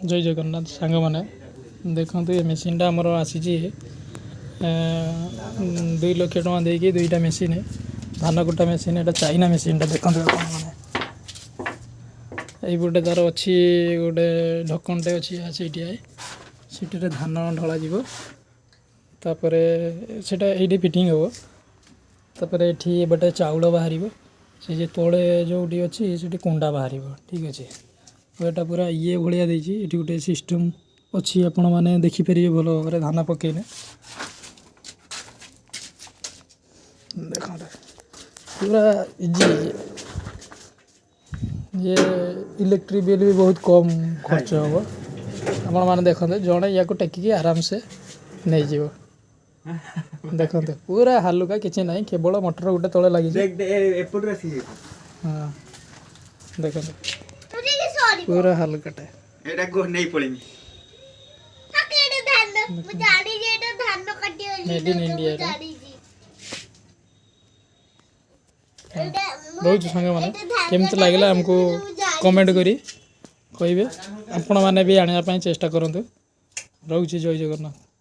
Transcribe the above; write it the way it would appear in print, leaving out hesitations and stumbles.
जय जगन्नाथ सांग मैंने देखो ये मेसीनटा आमर आसी 2 लाख टका देकी दुईटा मेसीन धान कुटा मेसीन एटा चाइना मेसीनटा देखो मैंने यहीपटे तार अच्छी गोटे ढक्कनटे अच्छी सीटी धान ढला तापर सेटा ये फिटिंग हम तापर ये बटे चाउल बाहर से तले जो अच्छी से कुंडा बाहर ठीक अच्छे यहाँ पूरा ये भाया ये गोटे सिस्टम अच्छी आपण मैंने देखिपर भल भाव धान पकईने देख पूरा इजी ये इलेक्ट्रिक बिल भी बहुत कम खर्च हम आपण मैंने देखते जड़े या टेकिकी आराम से नहीं जीव देखते पूरा हालुका किसी ना केवल मोटर गोटे तले लगी हाँ देखते पूरा हल्काटे मेड इन इंडिया बहुत सांग मैंने केमती लगे आमको कमेंट करी कहे आपण मैंने भी आने चेष्टा करूँ रोचे जय जगन्नाथ।